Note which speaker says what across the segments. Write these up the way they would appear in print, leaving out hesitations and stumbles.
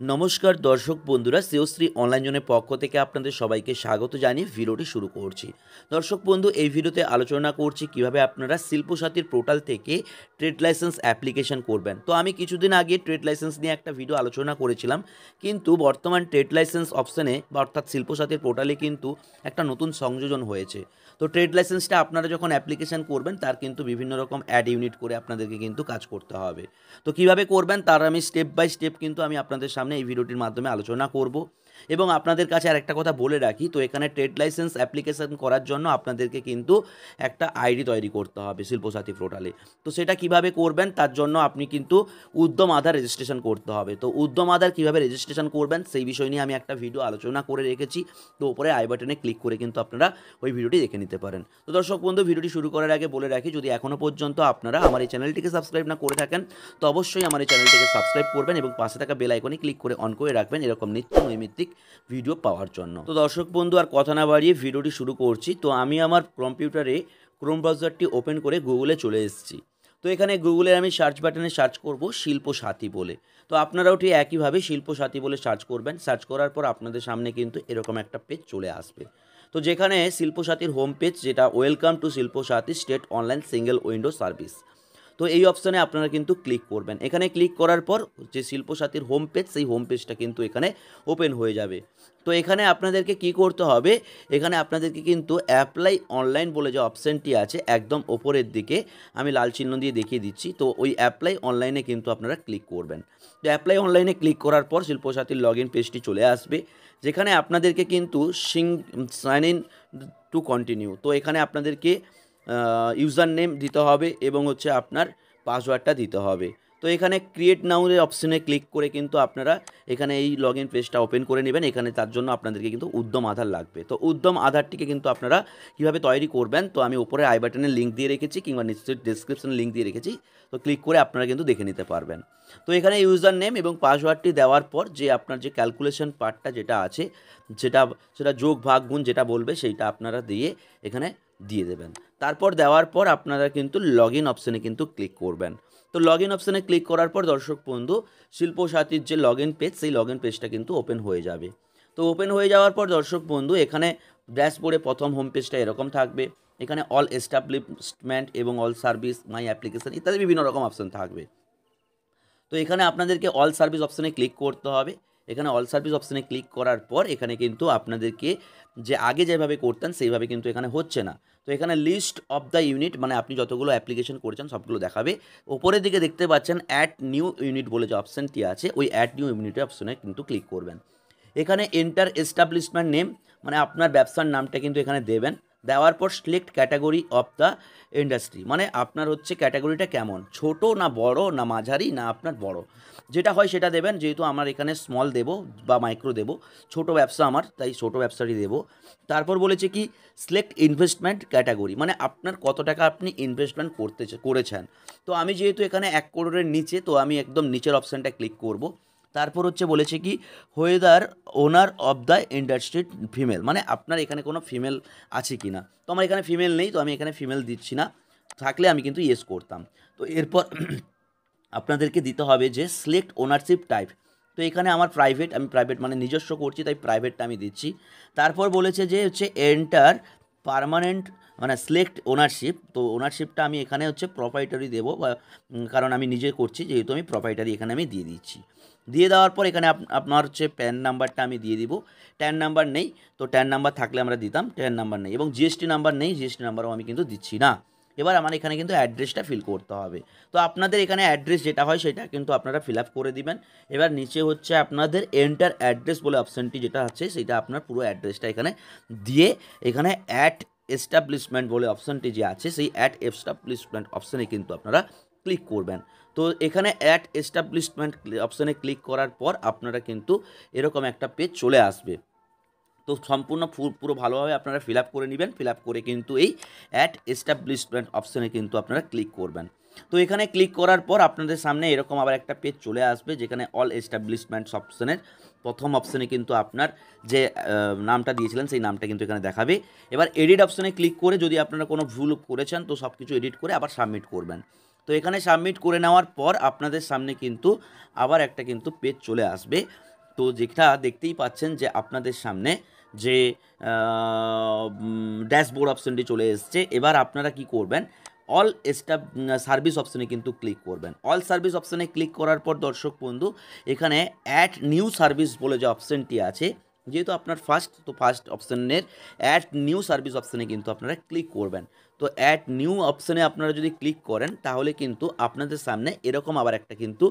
Speaker 1: নমস্কার দর্শক বন্ধুরা, শ্রেয়শ্রী অনলাইন জোনের পক্ষ থেকে আপনাদের সবাইকে স্বাগত জানিয়ে ভিডিওটি শুরু করছি। দর্শক বন্ধু, এই ভিডিওতে আলোচনা করছি কিভাবে আপনারা শিল্পসাথীর পোর্টাল থেকে ট্রেড লাইসেন্স অ্যাপ্লিকেশন করবেন। তো আমি কিছুদিন আগে ট্রেড লাইসেন্স নিয়ে একটা ভিডিও আলোচনা করেছিলাম, কিন্তু বর্তমান ট্রেড লাইসেন্স অপশানে বা অর্থাৎ শিল্পসাথীর পোর্টালে কিন্তু একটা নতুন সংযোজন হয়েছে। তো ট্রেড লাইসেন্সটা আপনারা যখন অ্যাপ্লিকেশন করবেন তার কিন্তু বিভিন্ন রকম অ্যাড ইউনিট করে আপনাদেরকে কিন্তু কাজ করতে হবে। তো কিভাবে করবেন তার আমি স্টেপ বাই স্টেপ কিন্তু আমি আপনাদের সামনে এই ভিডিওটির মাধ্যমে আলোচনা করব। এবং আপনাদের কাছে আরেকটা কথা বলে রাখি, তো এখানে ট্রেড লাইসেন্স অ্যাপ্লিকেশন করার জন্য আপনাদেরকে কিন্তু একটা আইডি তৈরি করতে হবে শিল্পসাথী পোর্টালে। তো সেটা কিভাবে করবেন তার জন্য আপনি কিন্তু উদ্যম আধার রেজিস্ট্রেশন করতে হবে। তো উদ্যম আধার কীভাবে রেজিস্ট্রেশন করবেন সেই বিষয় নিয়ে আমি একটা ভিডিও আলোচনা করে রেখেছি। তো উপরে আই বাটনে ক্লিক করে কিন্তু আপনারা ওই ভিডিওটি দেখে নিতে পারেন। তো দর্শক বন্ধু, ভিডিওটি শুরু করার আগে বলে রাখি, যদি এখনও পর্যন্ত আপনারা আমার এই চ্যানেলটিকে সাবস্ক্রাইব না করে থাকেন তো অবশ্যই আমার এই চ্যানেলটিকে সাবস্ক্রাইব করবেন এবং পাশে থাকা বেল আইকনে ক্লিক করে অন করে রাখবেন এরকম নিত্য নৈমিত্তিক ভিডিও পাওয়ার জন্য। তো দর্শক বন্ধু, আর কথা না বাড়িয়ে ভিডিওটি শুরু করছি। তো আমি আমার কম্পিউটারে ক্রোম ব্রাউজারটি ওপেন করে গুগলে চলে এসেছি। তো এখানে গুগলে আমি সার্চ বাটনে সার্চ করব শিল্পসাথী বলে। তো আপনারাও ঠিক একইভাবে শিল্পসাথী বলে সার্চ করবেন। সার্চ করার পর আপনাদের সামনে কিন্তু এরকম একটা পেজ চলে আসবে। তো যেখানে শিল্পসাথীর হোম পেজ, যেটা welcome to Silpasathi state online single window service. তো এই অপশানে আপনারা কিন্তু ক্লিক করবেন। এখানে ক্লিক করার পর যে শিল্পসাথীর হোম পেজ, সেই হোম পেজটা কিন্তু এখানে ওপেন হয়ে যাবে। তো এখানে আপনাদেরকে কি করতে হবে, এখানে আপনাদেরকে কিন্তু অ্যাপ্লাই অনলাইন বলে যে অপশানটি আছে একদম ওপরের দিকে, আমি লাল চিহ্ন দিয়ে দেখিয়ে দিচ্ছি। তো ওই অ্যাপ্লাই অনলাইনে কিন্তু আপনারা ক্লিক করবেন। তো অ্যাপ্লাই অনলাইনে ক্লিক করার পর শিল্পসাথীর লগ ইন পেজটি চলে আসবে, যেখানে আপনাদেরকে কিন্তু সাইন ইন টু কন্টিনিউ। তো এখানে আপনাদেরকে ইউজার নেম দিতে হবে এবং হচ্ছে আপনার পাসওয়ার্ডটা দিতে হবে। তো এখানে ক্রিয়েট নাউয়ের অপশানে ক্লিক করে কিন্তু আপনারা এখানে এই লগ ইন পেজটা ওপেন করে নেবেন। এখানে তার জন্য আপনাদেরকে কিন্তু উদ্যম আধার লাগবে। তো উদ্যম আধারটিকে কিন্তু আপনারা কীভাবে তৈরি করবেন, তো আমি উপরে আই বাটনে লিঙ্ক দিয়ে রেখেছি কিংবা নিশ্চয়ই ডেসক্রিপশনে লিঙ্ক দিয়ে রেখেছি। তো ক্লিক করে আপনারা কিন্তু দেখে নিতে পারবেন। তো এখানে ইউজার নেম এবং পাসওয়ার্ডটি দেওয়ার পর যে আপনার যে ক্যালকুলেশন পার্টটা যেটা আছে, সেটা যোগ ভাগ গুণ যেটা বলবে সেইটা আপনারা দিয়ে এখানে দিয়ে দেবেন। তারপর দেওয়ার পর আপনারা কিন্তু লগ ইন অপশানে কিন্তু ক্লিক করবেন। তো লগ ইন অপশানে ক্লিক করার পর দর্শক বন্ধু, শিল্পসাথীর যে লগ ইন পেজ, সেই লগ ইন পেজটা কিন্তু ওপেন হয়ে যাবে। তো ওপেন হয়ে যাওয়ার পর দর্শক বন্ধু, এখানে ড্যাশবোর্ডে প্রথম হোম পেজটা এরকম থাকবে। এখানে অল এস্টাবলিশমেন্ট এবং অল সার্ভিস, মাই অ্যাপ্লিকেশান ইত্যাদি বিভিন্ন রকম অপশান থাকবে। তো এখানে আপনাদেরকে অল সার্ভিস অপশানে ক্লিক করতে হবে। এখানে অল সার্ভিস অপশানে ক্লিক করার পর এখানে কিন্তু আপনাদেরকে যে আগে যেভাবে করতেন সেইভাবে কিন্তু এখানে হচ্ছে না। তো এখানে লিস্ট অফ দ্য ইউনিট, মানে আপনি যতগুলো অ্যাপ্লিকেশন করেছেন সবগুলো দেখাবে। ওপরের দিকে দেখতে পাচ্ছেন অ্যাড নিউ ইউনিট বলে যে অপশানটি আছে, ওই অ্যাড নিউ ইউনিটের অপশানে কিন্তু ক্লিক করবেন। এখানে এন্টার এস্টাবলিশমেন্ট নেম, মানে আপনার ব্যবসার নামটা কিন্তু এখানে দেবেন। দেওয়ার পর select category of the industry, মানে আপনার হচ্ছে ক্যাটাগরিটা কেমন, ছোট না বড় না মাঝারি না আপনার বড়, যেটা হয় সেটা দেবেন। যেহেতু আমার এখানে স্মল দেবো বা মাইক্রো দেবো, ছোট ব্যবসা আমার, তাই ছোট ব্যবসাটি দেবো। তারপর বলেছে কি সিলেক্ট ইনভেস্টমেন্ট ক্যাটাগরি, মানে আপনার কত টাকা আপনি ইনভেস্টমেন্ট করেছেন। তো আমি যেহেতু এখানে 1 করোড়ের নিচে, তো আমি একদম নিচের অপশানটা ক্লিক করব। তারপর হচ্ছে বলেছে কি whether owner of the industry female, মানে আপনার এখানে কোনো ফিমেল আছে কি না। তো আমার এখানে ফিমেল নেই, তো আমি এখানে ফিমেল দিচ্ছি না, থাকলে আমি কিন্তু ইয়েস করতাম। তো এরপর আপনাদেরকে দিতে হবে যে সিলেক্ট ওনারশিপ টাইপ। তো এখানে আমার প্রাইভেট, আমি প্রাইভেট মানে নিজস্ব করছি, তাই প্রাইভেটটা আমি দিচ্ছি। তারপর বলেছে যে হচ্ছে এন্টার পার্মানেন্ট, মানে সিলেক্ট ওনারশিপ। তো ওনারশিপটা আমি এখানে হচ্ছে প্রপাইটারি দেবো, কারণ আমি নিজে করছি যেহেতু, আমি প্রপাইটারি এখানে আমি দিয়ে দিচ্ছি। দিয়ে দেওয়ার পর এখানে আপনার হচ্ছে প্যান নাম্বারটা আমি দিয়ে দিব। ট্যান নাম্বার নেই, তো ট্যান নাম্বার থাকলে আমরা দিতাম, ট্যান নাম্বার নেই। এবং জিএসটি নাম্বার নেই, জিএসটি নাম্বারও আমি কিন্তু দিচ্ছি না। এবার আমার এখানে কিন্তু অ্যাড্রেসটা ফিল করতে হবে। তো আপনাদের এখানে অ্যাড্রেস যেটা হয় সেটা কিন্তু আপনারা ফিল আপ করে দিবেন। এবার নিচে হচ্ছে আপনাদের এন্টার অ্যাড্রেস বলে অপশানটি যেটা আছে, সেটা আপনার পুরো অ্যাড্রেসটা এখানে দিয়ে এখানে অ্যাট এস্টাবলিশমেন্ট বলে অপশানটি যে আছে, সেই অ্যাট এস্টাবলিশমেন্ট অপশানে কিন্তু আপনারা ক্লিক করবেন। তো এখানে অ্যাট এস্টাবলিশমেন্ট অপশানে ক্লিক করার পর আপনারা কিন্তু এরকম একটা পেজ চলে আসবে। তো সম্পূর্ণ পুরো ভালোভাবে আপনারা ফিল আপ করে নেবেন। ফিল আপ করে কিন্তু এই অ্যাট এস্টাবলিশমেন্ট অপশানে কিন্তু আপনারা ক্লিক করবেন। তো এখানে ক্লিক করার পর আপনাদের সামনে এরকম আবার একটা পেজ চলে আসবে, যেখানে অল এস্টাবলিশমেন্টস অপশানের প্রথম অপশানে কিন্তু আপনার যে নামটা দিয়েছিলেন সেই নামটা কিন্তু এখানে দেখাবে। এবার এডিট অপশানে ক্লিক করে যদি আপনারা কোনো ভুল করেছেন তো সব কিছু এডিট করে আবার সাবমিট করবেন। তো এখানে সাবমিট করে নেওয়ার পর আপনাদের সামনে কিন্তু আবার একটা কিন্তু পেজ চলে আসবে, তো যেটা দেখতেই পাচ্ছেন যে আপনাদের সামনে যে ড্যাশবোর্ড অপশনটি চলে এসছে। এবার আপনারা কি করবেন, অল সার্ভিস অপশনে কিন্তু ক্লিক করবেন। অল সার্ভিস অপশনে ক্লিক করার পর দর্শক বন্ধু এখানে অ্যাড নিউ সার্ভিস বলে যে অপশনটি আছে, যেহেতু আপনার ফার্স্ট অপশনের অ্যাড নিউ সার্ভিস অপশনে কিন্তু আপনারা ক্লিক করবেন। তো অ্যাড নিউ অপশনে আপনারা যদি ক্লিক করেন তাহলে কিন্তু আপনাদের সামনে এরকম আবার একটা কিন্তু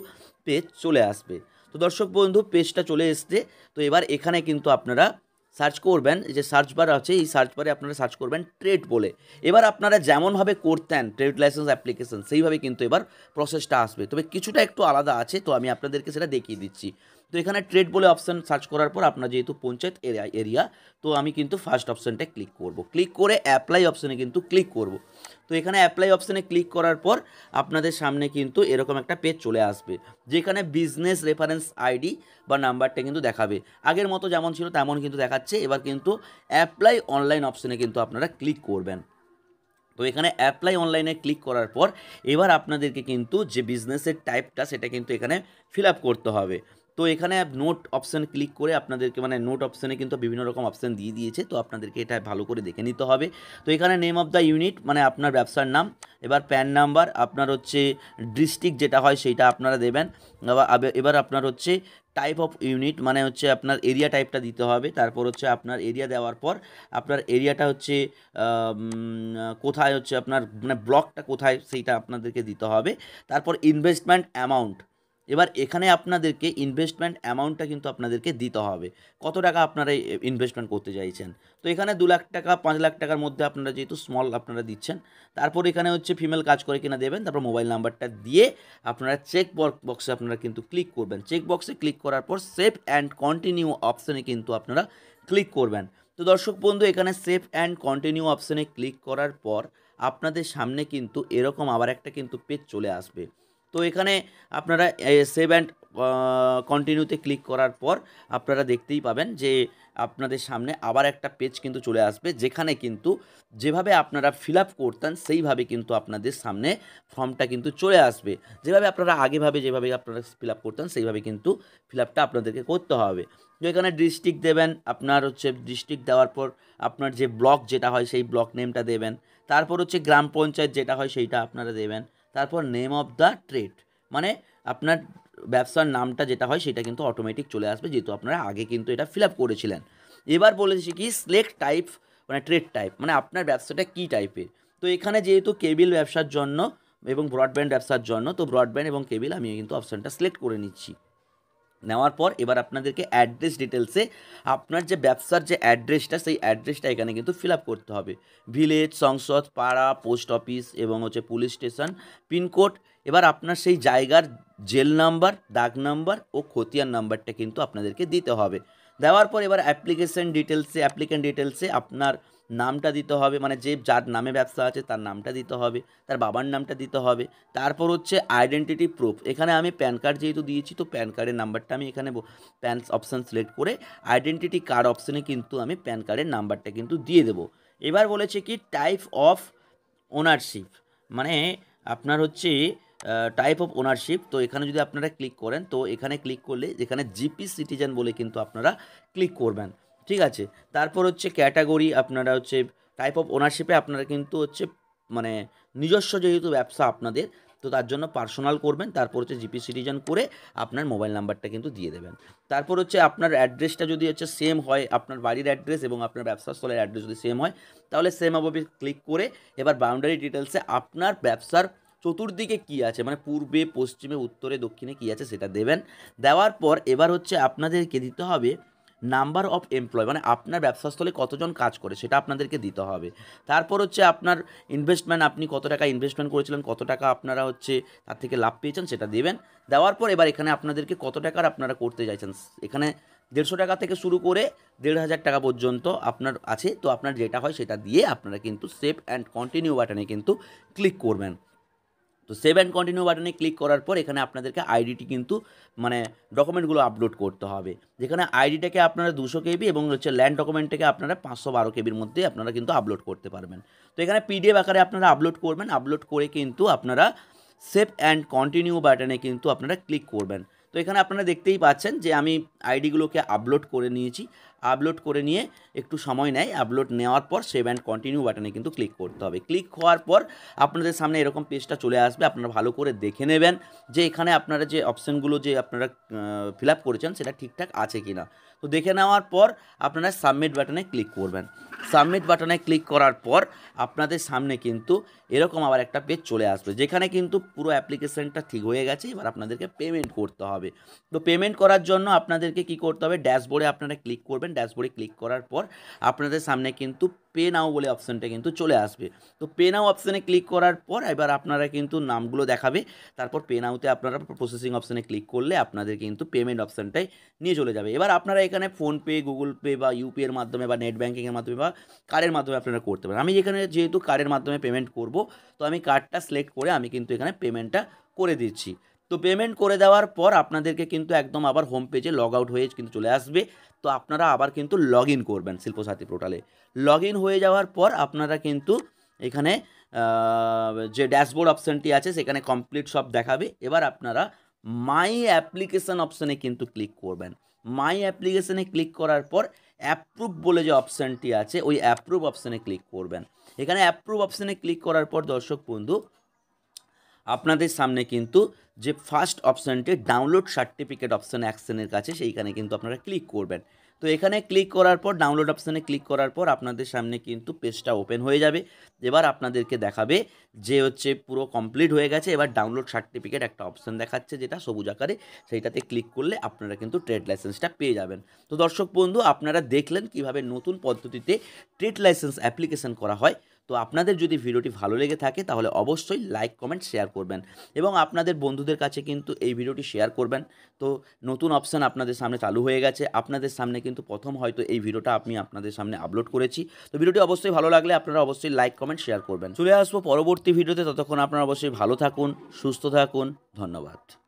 Speaker 1: পেজ চলে আসবে। তো দর্শক বন্ধু পেজটা চলে এসছে। তো এবার এখানে কিন্তু আপনারা সার্চ করবেন, যে সার্চ বার আছে এই সার্চ বারে আপনারা সার্চ করবেন ট্রেড বলে। এবার আপনারা যেমনভাবে করতেন ট্রেড লাইসেন্স অ্যাপ্লিকেশন সেইভাবে কিন্তু এবার প্রসেসটা আসবে, তবে কিছুটা একটু আলাদা আছে, তো আমি আপনাদেরকে সেটা দেখিয়ে দিচ্ছি। তো এখানে ট্রেড বলে অপশান সার্চ করার পর আপনার যেহেতু পঞ্চায়েত এরিয়া, তো আমি কিন্তু ফার্স্ট অপশানটা ক্লিক করব, ক্লিক করে অ্যাপ্লাই অপশানে কিন্তু ক্লিক করব। তো এখানে অ্যাপ্লাই অপশানে ক্লিক করার পর আপনাদের সামনে কিন্তু এরকম একটা পেজ চলে আসবে, যেখানে বিজনেস রেফারেন্স আইডি বা নাম্বারটা কিন্তু দেখাবে। আগের মতো যেমন ছিল তেমন কিন্তু দেখাচ্ছে। এবার কিন্তু অ্যাপ্লাই অনলাইন অপশানে কিন্তু আপনারা ক্লিক করবেন। তো এখানে অ্যাপ্লাই অনলাইনে ক্লিক করার পর এবার আপনাদেরকে কিন্তু যে বিজনেসের টাইপটা সেটা কিন্তু এখানে ফিল আপ করতে হবে। তো এখানে নোট অপশান ক্লিক করে আপনাদেরকে নোট অপশানে কিন্তু বিভিন্ন রকম অপশান দিয়ে দিয়েছে, তো আপনাদেরকে এটা ভালো করে দেখে নিতে হবে। তো এখানে নেম অফ দ্য ইউনিট আপনার ব্যবসার নাম, এবার প্যান নাম্বার, আপনার হচ্ছে ডিস্ট্রিক্ট যেটা হয় সেইটা আপনারা দেবেন। এবার আপনার হচ্ছে টাইপ অফ ইউনিট হচ্ছে আপনার এরিয়া টাইপটা দিতে হবে। তারপর হচ্ছে আপনার এরিয়া দেওয়ার পর আপনার এরিয়াটা হচ্ছে কোথায় হচ্ছে আপনার ব্লকটা কোথায় সেইটা আপনাদেরকে দিতে হবে। তারপর ইনভেস্টমেন্ট অ্যামাউন্ট, এবার এখানে আপনাদেরকে ইনভেস্টমেন্ট অ্যামাউন্টটা কিন্তু আপনাদেরকে দিতে হবে, কত টাকা আপনারা ইনভেস্টমেন্ট করতে চাইছেন। তো এখানে 2 লাখ টাকা 5 লাখ টাকার মধ্যে আপনারা যেহেতু স্মল আপনারা দিচ্ছেন। তারপর এখানে হচ্ছে ফিমেল কাজ করে কিনা দেবেন, তারপর মোবাইল নাম্বারটা দিয়ে আপনারা চেক বক্সে আপনারা কিন্তু ক্লিক করবেন। চেক বক্সে ক্লিক করার পর সেভ অ্যান্ড কন্টিনিউ অপশানে কিন্তু আপনারা ক্লিক করবেন। তো দর্শক বন্ধু এখানে সেভ অ্যান্ড কন্টিনিউ অপশানে ক্লিক করার পর আপনাদের সামনে কিন্তু এরকম আবার একটা কিন্তু পেজ চলে আসবে। তো এখানে আপনারা সেভ অ্যান্ড কন্টিনিউতে ক্লিক করার পর আপনারা দেখতেই পাবেন যে আপনাদের সামনে আবার একটা পেজ কিন্তু চলে আসবে, যেখানে কিন্তু যেভাবে আপনারা ফিল আপ করতেন সেইভাবে কিন্তু আপনাদের সামনে ফর্মটা কিন্তু চলে আসবে। যেভাবে আপনারা যেভাবে আপনারা ফিল আপ করতেন সেইভাবে কিন্তু ফিল আপটা আপনাদেরকে করতে হবে। তো এখানে ডিস্ট্রিক্ট দেবেন, আপনার হচ্ছে ডিস্ট্রিক্ট দেওয়ার পর আপনার যে ব্লক যেটা হয় সেই ব্লক নেমটা দেবেন। তারপর হচ্ছে গ্রাম পঞ্চায়েত যেটা হয় সেইটা আপনারা দেবেন। তারপর নেম অফ দ্য ট্রেড, আপনার ব্যবসার নামটা যেটা হয় সেটা কিন্তু অটোমেটিক চলে আসবে, যেহেতু আপনারা আগে কিন্তু এটা ফিল আপ করেছিলেন। এবার বলেছি কি সিলেক্ট টাইপ ট্রেড টাইপ, আপনার ব্যবসাটা কী টাইপের। তো এখানে যেহেতু কেবিল ব্যবসার জন্য এবং ব্রডব্যান্ড ব্যবসার জন্য, তো ব্রডব্যান্ড এবং কেবিল আমি কিন্তু অপশানটা সিলেক্ট করে নিচ্ছি। নেওয়ার পর এবার আপনাদেরকে অ্যাড্রেস ডিটেলসে আপনার যে ব্যবসার যে অ্যাড্রেসটা সেই অ্যাড্রেসটা এখানে কিন্তু ফিল আপ করতে হবে। ভিলেজ, সংসদ, পাড়া, পোস্ট অফিস এবং হচ্ছে পুলিশ স্টেশন, পিনকোড। এবার আপনার সেই জায়গার জেল নাম্বার, দাগ নাম্বার ও খতিয়ান নাম্বারটা কিন্তু আপনাদেরকে দিতে হবে। দেওয়ার পর এবার অ্যাপ্লিক্যান্ট ডিটেলসে আপনার নামটা দিতে হবে, যে যার নামে ব্যবসা আছে তার নামটা দিতে হবে, তার বাবার নামটা দিতে হবে। তারপর হচ্ছে আইডেন্টিটি প্রুফ, এখানে আমি প্যান কার্ড যেহেতু দিয়েছি তো প্যান কার্ডের নাম্বারটা আমি এখানে প্যান অপশান সিলেক্ট করে আইডেন্টিটি কার্ড অপশানে কিন্তু আমি প্যান কার্ডের নাম্বারটা কিন্তু দিয়ে দেবো। এবার বলেছে কি টাইপ অফ ওনারশিপ, আপনার হচ্ছে টাইপ অফ ওনারশিপ। তো এখানে যদি আপনারা ক্লিক করেন, তো এখানে ক্লিক করলে এখানে জিপি সিটিজেন বলে কিন্তু আপনারা ক্লিক করবেন, ঠিক আছে। তারপর হচ্ছে ক্যাটাগরি, আপনারা হচ্ছে টাইপ অফ ওনারশিপে আপনারা কিন্তু হচ্ছে নিজস্ব যেহেতু ব্যবসা আপনাদের, তো তার জন্য পার্সোনাল করবেন। তারপর হচ্ছে জিপি সিটিজেন করে আপনার মোবাইল নাম্বারটা কিন্তু দিয়ে দেবেন। তারপর হচ্ছে আপনার অ্যাড্রেসটা যদি হচ্ছে সেম হয়, আপনার বাড়ির অ্যাড্রেস এবং আপনার ব্যবসার স্থলের অ্যাড্রেস যদি সেম হয়, তাহলে সেম অবধি ক্লিক করে এবার বাউন্ডারি ডিটেলসে আপনার ব্যবসার চতুর্দিকে কী আছে, পূর্বে, পশ্চিমে, উত্তরে, দক্ষিণে কী আছে সেটা দেবেন। দেওয়ার পর এবার হচ্ছে আপনাদেরকে দিতে হবে নাম্বার অফ এমপ্লয়, আপনার ব্যবসাস্থলে কতজন কাজ করে সেটা আপনাদেরকে দিতে হবে। তারপর হচ্ছে আপনার ইনভেস্টমেন্ট, আপনি কত টাকা ইনভেস্টমেন্ট করেছিলেন, কত টাকা আপনারা হচ্ছে তার থেকে লাভ পেয়েছেন সেটা দেবেন। দেওয়ার পর এবার এখানে আপনাদেরকে কত টাকার আপনারা করতে চাইছেন, এখানে 150 টাকা থেকে শুরু করে 1500 টাকা পর্যন্ত আপনার আছে। তো আপনার যেটা হয় সেটা দিয়ে আপনারা কিন্তু সেভ অ্যান্ড কন্টিনিউ বাটনে কিন্তু ক্লিক করবেন। তো সেভ অ্যান্ড কন্টিনিউ বাটনে ক্লিক করার পর এখানে আপনাদেরকে আইডিটি কিন্তু ডকুমেন্টগুলো আপলোড করতে হবে, যেখানে আইডিটাকে আপনারা 200 কেবি এবং হচ্ছে ল্যান্ড ডকুমেন্টটাকে আপনারা 512 কেবির মধ্যে আপনারা কিন্তু আপলোড করতে পারবেন। তো এখানে পিডিএফ আকারে আপনারা আপলোড করবেন, আপলোড করে কিন্তু আপনারা সেভ অ্যান্ড কন্টিনিউ বাটনে কিন্তু আপনারা ক্লিক করবেন। তো এখানে আপনারা দেখতেই পাচ্ছেন যে আমি আইডিগুলোকে আপলোড করে নিয়েছি। আপলোড করে নিয়ে একটু সময় নেয়, আপলোড নেওয়ার পর সেভ অ্যান্ড কন্টিনিউ বাটনে কিন্তু ক্লিক করতে হবে। ক্লিক হওয়ার পর আপনাদের সামনে এরকম পেজটা চলে আসবে। আপনারা ভালো করে দেখে নেবেন যে এখানে আপনারা যে অপশানগুলো যে আপনারা ফিল আপ করেছেন সেটা ঠিকঠাক আছে কি না। তো দেখে নেওয়ার পর আপনারা সাবমিট বাটনে ক্লিক করবেন। সাবমিট বাটনে ক্লিক করার পর আপনাদের সামনে কিন্তু এরকম আবার একটা পেজ চলে আসবে, যেখানে কিন্তু পুরো অ্যাপ্লিকেশনটা ঠিক হয়ে গেছে। এবার আপনাদেরকে পেমেন্ট করতে হবে। তো পেমেন্ট করার জন্য আপনাদেরকে কি করতে হবে, ড্যাশবোর্ডে আপনারা ক্লিক করবেন। ড্যাশবোর্ডে ক্লিক করার পর আপনাদের সামনে কিন্তু পে নাও বলে অপশানটা কিন্তু চলে আসবে। তো পে নাও অপশানে ক্লিক করার পর এবার আপনারা কিন্তু নামগুলো দেখাবে। তারপর পে নাওতে আপনারা প্রসেসিং অপশানে ক্লিক করলে আপনাদের কিন্তু পেমেন্ট অপশানটাই নিয়ে চলে যাবে। এবার আপনারা এখানে ফোনপে, গুগল পে বা ইউপিআইয়ের মাধ্যমে বা নেট ব্যাঙ্কিংয়ের মাধ্যমে বা কার্ডের মাধ্যমে আপনারা করতে পারেন। আমি এখানে যেহেতু কার্ডের মাধ্যমে পেমেন্ট করব, তো আমি কার্ডটা সিলেক্ট করে আমি কিন্তু এখানে পেমেন্টটা করে দিচ্ছি। তো পেমেন্ট করে দেওয়ার পর আপনাদেরকে কিন্তু একদম আবার হোম পেজে লগ আউট হয়ে কিন্তু চলে আসবে। তো আপনারা আবার কিন্তু লগ ইন করবেন শিল্পসাথী পোর্টালে। লগ ইন হয়ে যাওয়ার পর আপনারা কিন্তু এখানে যে ড্যাশবোর্ড অপশানটি আছে সেখানে কমপ্লিট সব দেখাবে। এবার আপনারা মাই অ্যাপ্লিকেশান অপশানে কিন্তু ক্লিক করবেন। মাই অ্যাপ্লিকেশানে ক্লিক করার পর অ্যাপ্রুভ বলে যে অপশানটি আছে ওই অ্যাপ্রুভ অপশানে ক্লিক করবেন। এখানে অ্যাপ্রুভ অপশানে ক্লিক করার পর দর্শক বন্ধু আপনাদের সামনে কিন্তু যে ফার্স্ট অপশানটি ডাউনলোড সার্টিফিকেট অপশান অ্যাকশনের কাছে সেইখানে কিন্তু আপনারা ক্লিক করবেন। তো এখানে ক্লিক করার পর ডাউনলোড অপশানে ক্লিক করার পর আপনাদের সামনে কিন্তু পেজটা ওপেন হয়ে যাবে। এবার আপনাদেরকে দেখাবে যে হচ্ছে পুরো কমপ্লিট হয়ে গেছে। এবার ডাউনলোড সার্টিফিকেট একটা অপশান দেখাচ্ছে যেটা সবুজ আকারে, সেইটাতে ক্লিক করলে আপনারা কিন্তু ট্রেড লাইসেন্সটা পেয়ে যাবেন। তো দর্শক বন্ধু আপনারা দেখলেন কিভাবে নতুন পদ্ধতিতে ট্রেড লাইসেন্স অ্যাপ্লিকেশন করা হয়। তো আপনাদের যদি ভিডিওটি ভালো লেগে থাকে তাহলে অবশ্যই লাইক, কমেন্ট, শেয়ার করবেন এবং আপনাদের বন্ধুদের কাছে কিন্তু এই ভিডিওটি শেয়ার করবেন। তো নতুন অপশান আপনাদের সামনে চালু হয়ে গেছে। আপনাদের সামনে কিন্তু প্রথম হয়তো এই ভিডিওটা আমি আপনাদের সামনে আপলোড করেছি। তো ভিডিওটি অবশ্যই ভালো লাগলে আপনারা অবশ্যই লাইক, কমেন্ট, শেয়ার করবেন। চলে আসবো পরবর্তী ভিডিওতে। ততক্ষণ আপনারা অবশ্যই ভালো থাকুন, সুস্থ থাকুন। ধন্যবাদ।